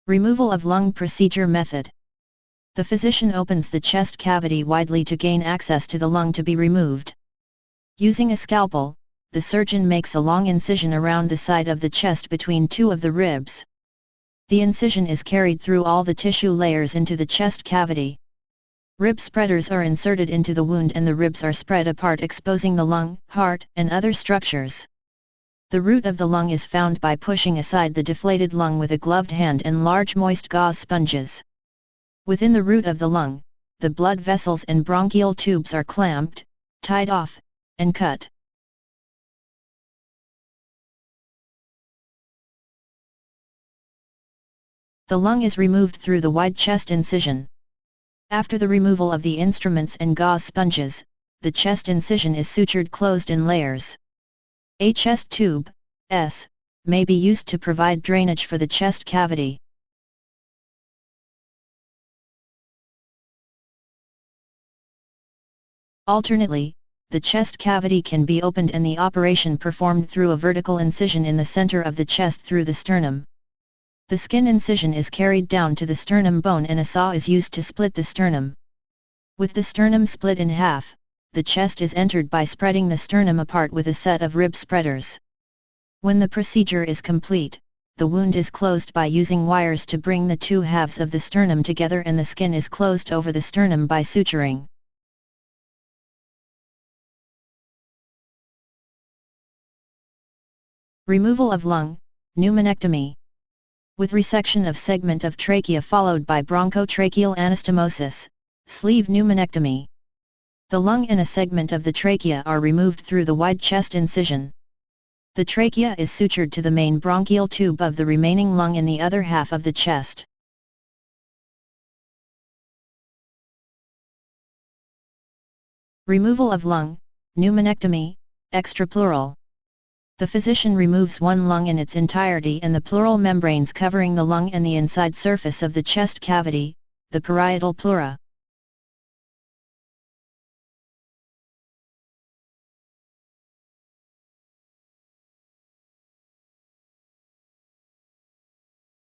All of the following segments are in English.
Removal of lung procedure method. The physician opens the chest cavity widely to gain access to the lung to be removed. Using a scalpel, the surgeon makes a long incision around the side of the chest between two of the ribs. The incision is carried through all the tissue layers into the chest cavity. Rib spreaders are inserted into the wound and the ribs are spread apart, exposing the lung, heart, and other structures. The root of the lung is found by pushing aside the deflated lung with a gloved hand and large moist gauze sponges. Within the root of the lung, the blood vessels and bronchial tubes are clamped, tied off, and cut. The lung is removed through the wide chest incision. After the removal of the instruments and gauze sponges, the chest incision is sutured closed in layers. A chest tube, S, may be used to provide drainage for the chest cavity. Alternately, the chest cavity can be opened and the operation performed through a vertical incision in the center of the chest through the sternum. The skin incision is carried down to the sternum bone and a saw is used to split the sternum. With the sternum split in half, the chest is entered by spreading the sternum apart with a set of rib spreaders. When the procedure is complete, the wound is closed by using wires to bring the two halves of the sternum together and the skin is closed over the sternum by suturing. Removal of lung, pneumonectomy. With resection of segment of trachea followed by bronchotracheal anastomosis, sleeve pneumonectomy. The lung and a segment of the trachea are removed through the wide chest incision. The trachea is sutured to the main bronchial tube of the remaining lung in the other half of the chest. Removal of lung, pneumonectomy, extrapleural. The physician removes one lung in its entirety and the pleural membranes covering the lung and the inside surface of the chest cavity, the parietal pleura.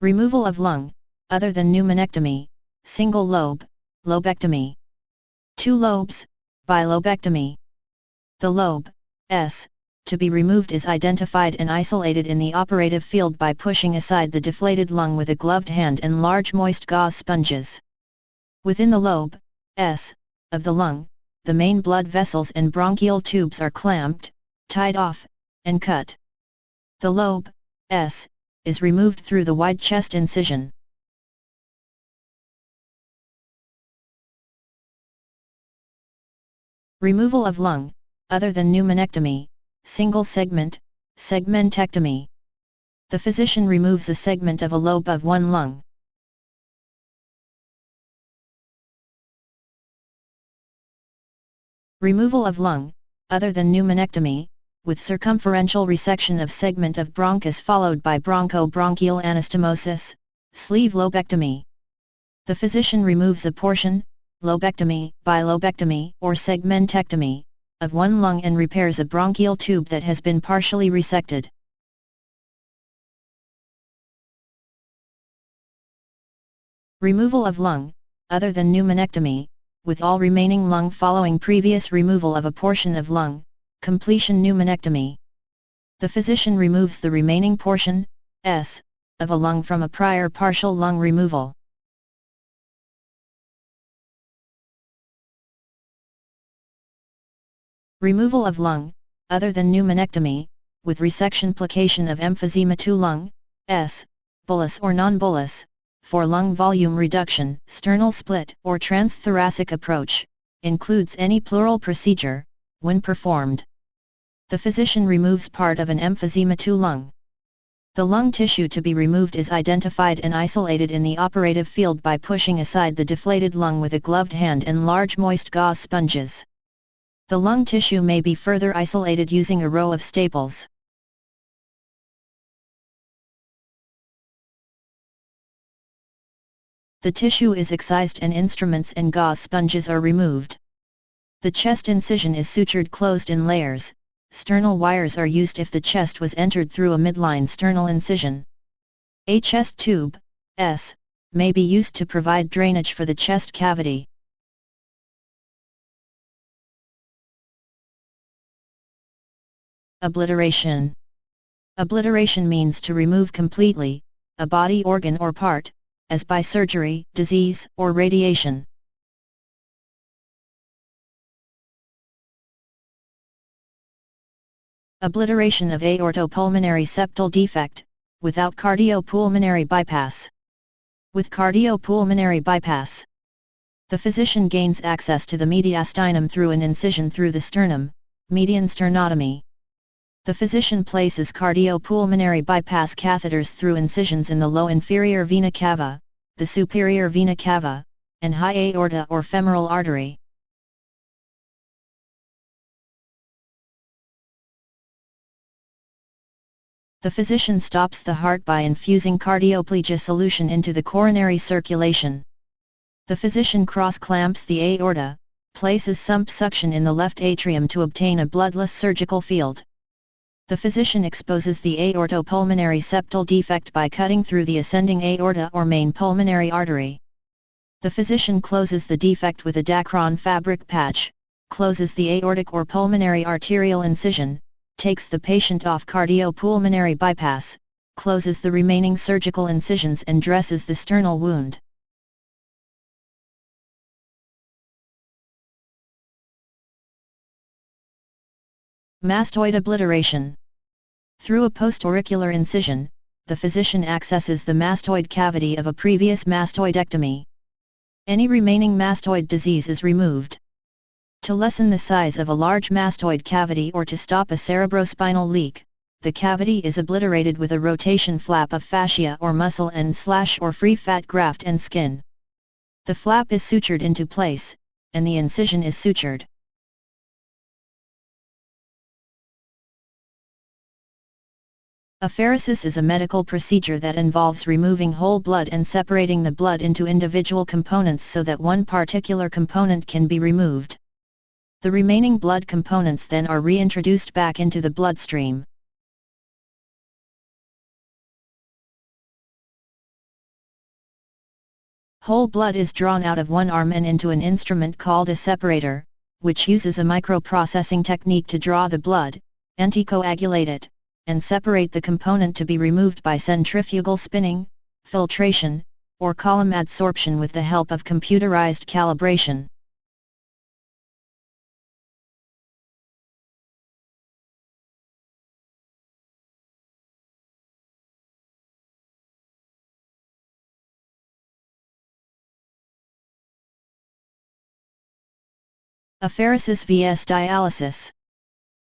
Removal of lung, other than pneumonectomy, single lobe, lobectomy. Two lobes, bilobectomy. The lobe, S, to be removed is identified and isolated in the operative field by pushing aside the deflated lung with a gloved hand and large moist gauze sponges. Within the lobe, S, of the lung, the main blood vessels and bronchial tubes are clamped, tied off, and cut. The lobe, S, is removed through the wide chest incision. Removal of lung, other than pneumonectomy, single segment, segmentectomy. The physician removes a segment of a lobe of one lung. Removal of lung, other than pneumonectomy, with circumferential resection of segment of bronchus followed by broncho-bronchial anastomosis, sleeve lobectomy. The physician removes a portion, lobectomy, bilobectomy, or segmentectomy, of one lung and repairs a bronchial tube that has been partially resected. Removal of lung, other than pneumonectomy, with all remaining lung following previous removal of a portion of lung, completion pneumonectomy. The physician removes the remaining portion, S, of a lung from a prior partial lung removal. Removal of lung, other than pneumonectomy, with resection plication of emphysema to lung, S, bullous or non-bullous, for lung volume reduction, sternal split or transthoracic approach, includes any pleural procedure, when performed. The physician removes part of an emphysema to lung. The lung tissue to be removed is identified and isolated in the operative field by pushing aside the deflated lung with a gloved hand and large moist gauze sponges. The lung tissue may be further isolated using a row of staples. The tissue is excised and instruments and gauze sponges are removed. The chest incision is sutured closed in layers. Sternal wires are used if the chest was entered through a midline sternal incision. A chest tube, may be used to provide drainage for the chest cavity. Obliteration. Obliteration means to remove completely a body organ or part, as by surgery, disease, or radiation. Obliteration of aortopulmonary septal defect, without cardiopulmonary bypass. With cardiopulmonary bypass, the physician gains access to the mediastinum through an incision through the sternum, median sternotomy. The physician places cardiopulmonary bypass catheters through incisions in the low inferior vena cava, the superior vena cava, and high aorta or femoral artery. The physician stops the heart by infusing cardioplegia solution into the coronary circulation. The physician cross-clamps the aorta, places sump suction in the left atrium to obtain a bloodless surgical field. The physician exposes the aortopulmonary septal defect by cutting through the ascending aorta or main pulmonary artery. The physician closes the defect with a Dacron fabric patch, closes the aortic or pulmonary arterial incision, takes the patient off cardiopulmonary bypass, closes the remaining surgical incisions and dresses the sternal wound. Mastoid obliteration. Through a post-auricular incision, the physician accesses the mastoid cavity of a previous mastoidectomy. Any remaining mastoid disease is removed. To lessen the size of a large mastoid cavity or to stop a cerebrospinal leak, the cavity is obliterated with a rotation flap of fascia or muscle and/or free fat graft and skin. The flap is sutured into place, and the incision is sutured. Apheresis is a medical procedure that involves removing whole blood and separating the blood into individual components so that one particular component can be removed. The remaining blood components then are reintroduced back into the bloodstream. Whole blood is drawn out of one arm and into an instrument called a separator, which uses a microprocessing technique to draw the blood, anticoagulate it, and separate the component to be removed by centrifugal spinning, filtration, or column adsorption with the help of computerized calibration. Apheresis vs dialysis.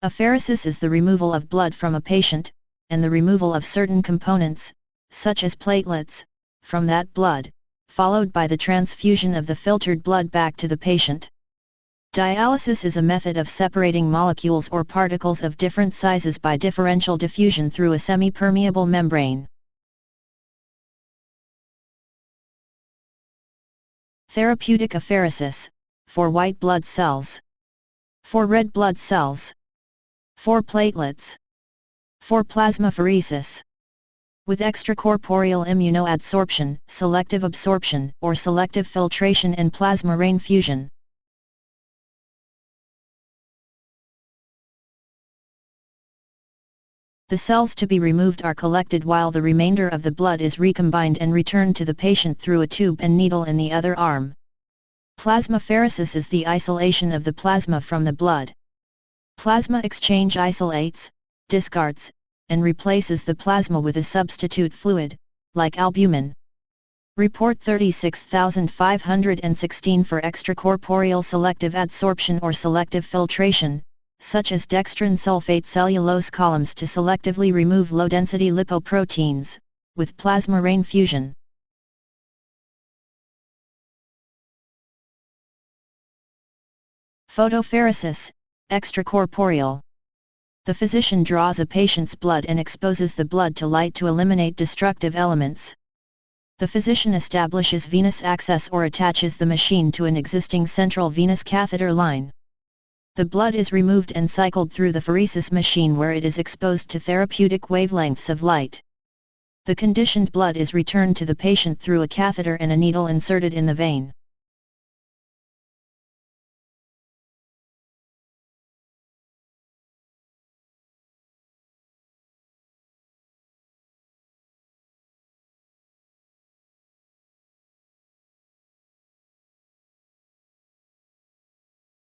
Apheresis is the removal of blood from a patient, and the removal of certain components, such as platelets, from that blood, followed by the transfusion of the filtered blood back to the patient. Dialysis is a method of separating molecules or particles of different sizes by differential diffusion through a semi-permeable membrane. Therapeutic apheresis, for white blood cells. For red blood cells. For platelets. For plasmapheresis. With extracorporeal immunoadsorption, selective absorption, or selective filtration and plasma rain fusion. The cells to be removed are collected while the remainder of the blood is recombined and returned to the patient through a tube and needle in the other arm. Plasmapheresis is the isolation of the plasma from the blood. Plasma exchange isolates, discards, and replaces the plasma with a substitute fluid, like albumin. Report 36516 for extracorporeal selective adsorption or selective filtration, such as dextrin sulfate cellulose columns to selectively remove low-density lipoproteins, with plasma rain fusion. Photopheresis, extracorporeal. The physician draws a patient's blood and exposes the blood to light to eliminate destructive elements. The physician establishes venous access or attaches the machine to an existing central venous catheter line. The blood is removed and cycled through the pheresis machine where it is exposed to therapeutic wavelengths of light. The conditioned blood is returned to the patient through a catheter and a needle inserted in the vein.